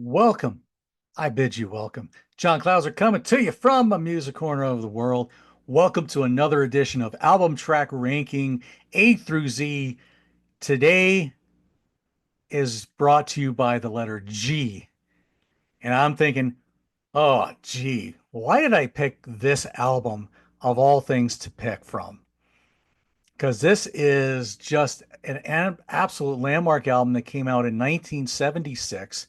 Welcome. I bid you welcome. John Clauser coming to you from a music corner of the world. Welcome to another edition of Album Track Ranking A through Z. Today is brought to you by the letter G. And I'm thinking, oh, gee, why did I pick this album of all things to pick from? Because this is just an absolute landmark album that came out in 1976.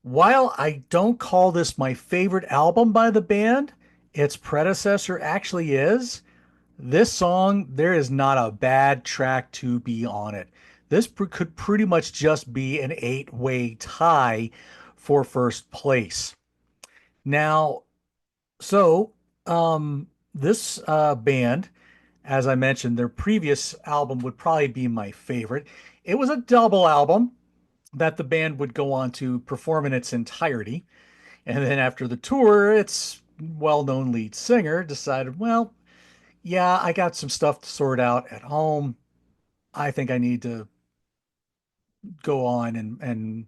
While I don't call this my favorite album by the band, its predecessor actually is. This song, there is not a bad track to be on it. Could pretty much just be an eight-way tie for first place. Now, so this band, as I mentioned, their previous album would probably be my favorite. It was a double album that the band would go on to perform in its entirety. And then after the tour, its well-known lead singer decided, well, yeah, I got some stuff to sort out at home. I think I need to go on and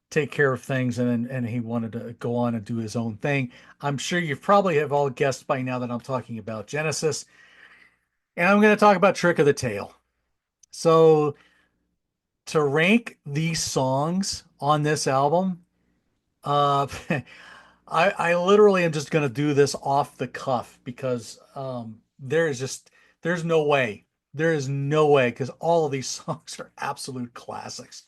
take care of things. And he wanted to go on and do his own thing. I'm sure you probably have all guessed by now that I'm talking about Genesis. And I'm going to talk about Trick of the Tail. So to rank these songs on this album, uh, I literally am just gonna do this off the cuff because there's no way. There is no way because all of these songs are absolute classics.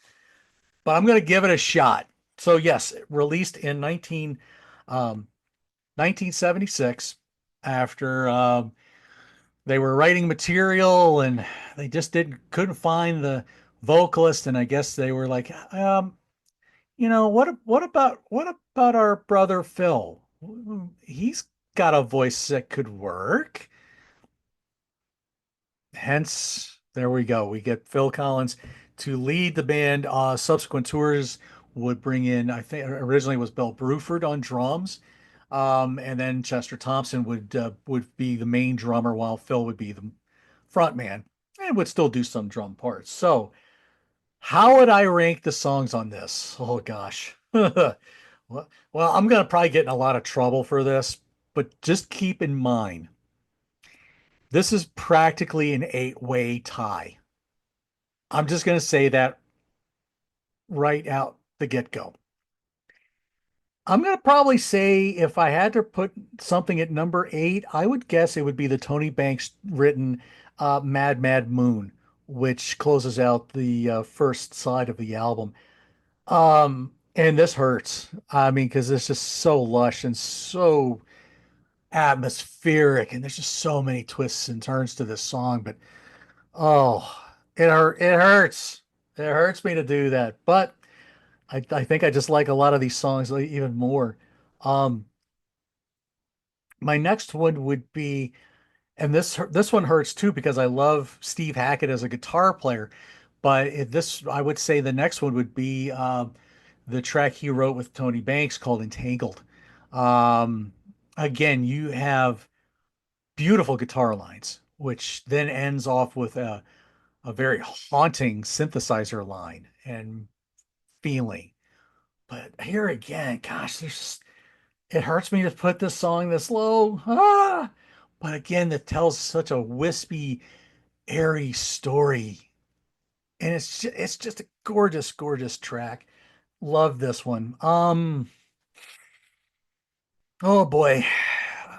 But I'm gonna give it a shot. So yes, released in 1976 after they were writing material and they just didn't couldn't find the vocalist, and I guess they were like, what about our brother Phil? He's got a voice that could work. Hence, there we go. We get Phil Collins to lead the band. Subsequent tours would bring in, I think originally it was Bill Bruford on drums. And then Chester Thompson would be the main drummer while Phil would be the front man and would still do some drum parts. So how would I rank the songs on this? Oh gosh. Well, I'm gonna probably get in a lot of trouble for this, but just keep in mind, this is practically an eight-way tie. I'm just gonna say that right out the get-go. I'm gonna probably say if I had to put something at number eight, I would guess it would be the Tony Banks written Mad Mad Moon, which closes out the first side of the album. And this hurts. I mean, because it's just so lush and so atmospheric, and there's just so many twists and turns to this song. But oh, it hurts. It hurts me to do that. But I think I just like a lot of these songs even more. Um, my next one would be, and this one hurts too because I love Steve Hackett as a guitar player. But this, I would say the next one would be the track he wrote with Tony Banks called Entangled. Um, Again, you have beautiful guitar lines, which then ends off with a very haunting synthesizer line and feeling. But here again, gosh, it hurts me to put this song this low. Ah! But again, it tells such a wispy, airy story. And it's just a gorgeous, gorgeous track. Love this one. Oh boy.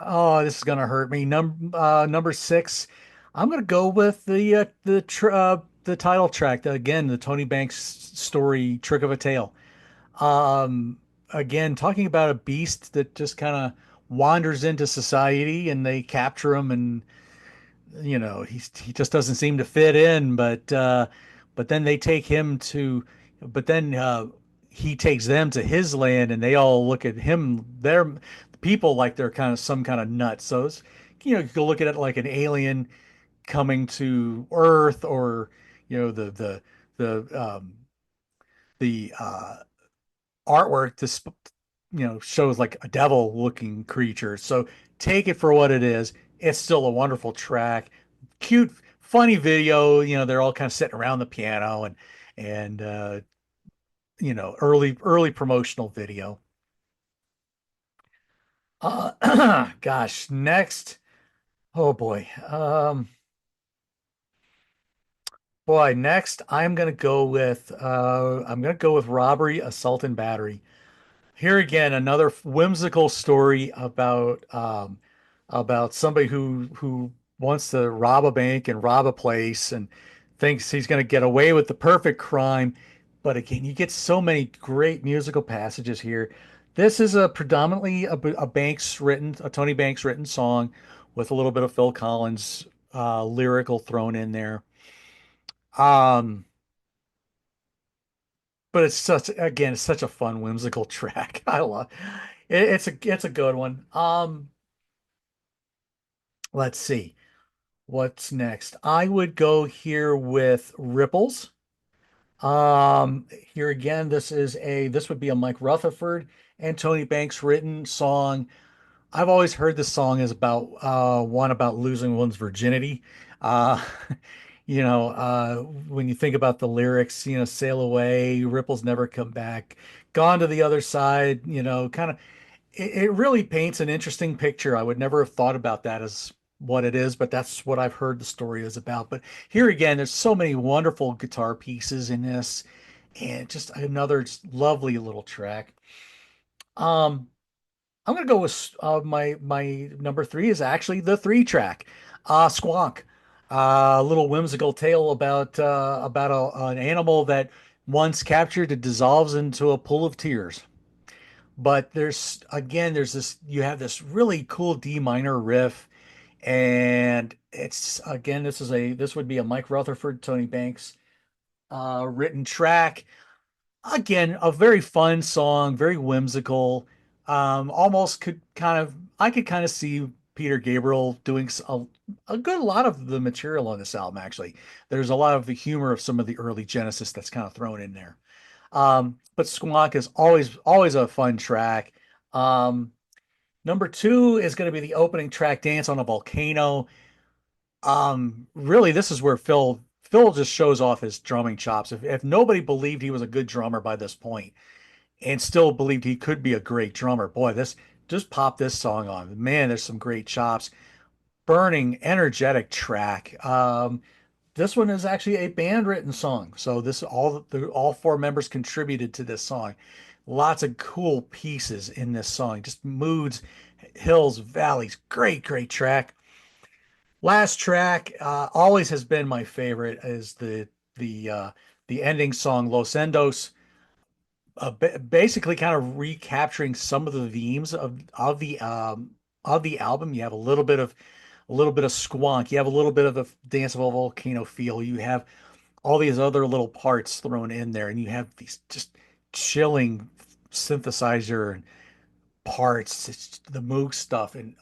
Oh, this is gonna hurt me. Number six. I'm gonna go with the title track. Again, the Tony Banks story, Trick of a Tale. Um, Again, talking about a beast that just kind of wanders into society and they capture him, and he just doesn't seem to fit in, but then they take him to but then he takes them to his land, and they all look at him, they're people, like they're kind of some kind of nuts. So it's, you can look at it like an alien coming to Earth, or the artwork this shows like a devil looking creature. So take it for what it is. It's still a wonderful track, cute, funny video. They're all kind of sitting around the piano, and early promotional video. Gosh, next. Oh boy. Next I'm gonna go with robbery, assault, and battery. Here again, another whimsical story about somebody who wants to rob a bank and rob a place and thinks he's going to get away with the perfect crime. But again, you get so many great musical passages here. This is a predominantly a Tony Banks written song with a little bit of Phil Collins lyrical thrown in there. Um, but it's such a fun whimsical track. I love it. It's a good one. Let's see. What's next? I would go here with Ripples. Here again, this would be a Mike Rutherford and Tony Banks written song. I've always heard this song is about one about losing one's virginity. Uh, when you think about the lyrics, sail away, ripples never come back, gone to the other side, kind of it really paints an interesting picture. I would never have thought about that as what it is, but that's what I've heard the story is about. But here again, there's so many wonderful guitar pieces in this, and just another just lovely little track. Um, I'm gonna go with my number three is actually the three track, Squonk. A little whimsical tale about an animal that once captured it dissolves into a pool of tears. But there's this you have this really cool D minor riff, and it's again this would be a Mike Rutherford, Tony Banks written track. Again, a very fun song, very whimsical. Almost could kind of I could kind of see Peter Gabriel doing a good lot of the material on this album, actually. There's a lot of the humor of some of the early Genesis that's kind of thrown in there. But Squonk is always a fun track. Um, Number two is going to be the opening track, Dance on a Volcano. Really, this is where Phil just shows off his drumming chops. If nobody believed he was a good drummer by this point and still believed he could be a great drummer, boy, this just pop this song on. Man, there's some great chops. Burning, energetic track. This one is actually a band written song. So this all four members contributed to this song. Lots of cool pieces in this song. Just moods, hills, valleys. Great track. Last track always has been my favorite is the uh, the ending song Los Endos, basically kind of recapturing some of the themes of the album. You have a little bit of squonk. You have a little bit of a Dance of a Volcano feel. You have all these other little parts thrown in there, and you have these just chilling synthesizer and parts. It's the Moog stuff, and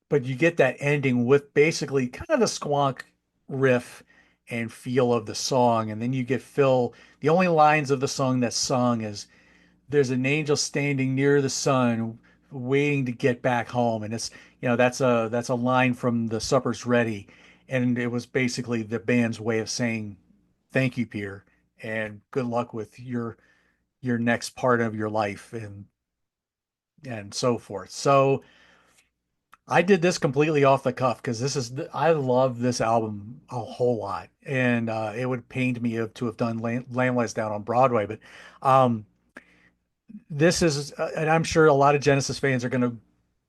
but you get that ending with basically kind of the squonk riff and feel of the song, and then you get Phil. The only lines of the song that's sung is "There's an angel standing near the sun, waiting to get back home," and that's a line from The Supper's Ready, and it was basically the band's way of saying thank you, Peter, and good luck with your next part of your life and so forth. So I did this completely off the cuff because I love this album a whole lot, and it would pain me to have done Lamb Lies Down on Broadway, but um, this is, and I'm sure a lot of Genesis fans are going to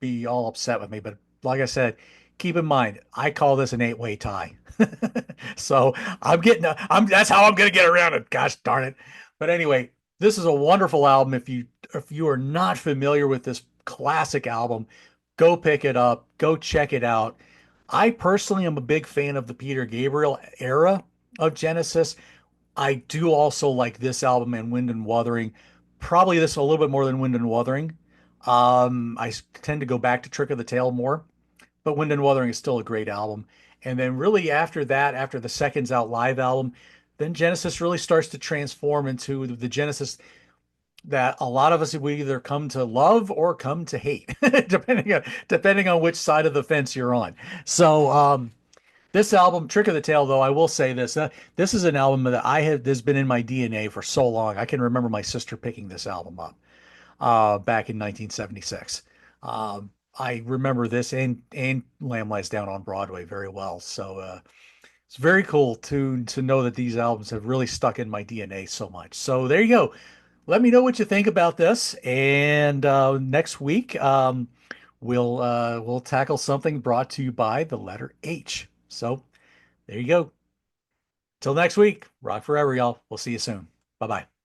be all upset with me, but like I said, keep in mind, I call this an eight-way tie. So that's how I'm going to get around it. Gosh darn it. But anyway, this is a wonderful album. If you are not familiar with this classic album, go pick it up, go check it out. I personally am a big fan of the Peter Gabriel era of Genesis. I do also like this album and Wind and Wuthering. Probably this a little bit more than Wind and Wuthering. I tend to go back to Trick of the Tail more, but Wind and Wuthering is still a great album. And then really after that, after the Seconds Out live album, then Genesis really starts to transform into the Genesis that a lot of us we either come to love or come to hate, depending on which side of the fence you're on. So This album, Trick of the Tail, though, I will say this. This is an album that I have, this has been in my DNA for so long. I can remember my sister picking this album up back in 1976. I remember this and Lamb Lies Down on Broadway very well. So it's very cool to know that these albums have really stuck in my DNA so much. So there you go. Let me know what you think about this. And next week, we'll tackle something brought to you by the letter H. So there you go. Till next week, rock forever, y'all. We'll see you soon. Bye bye.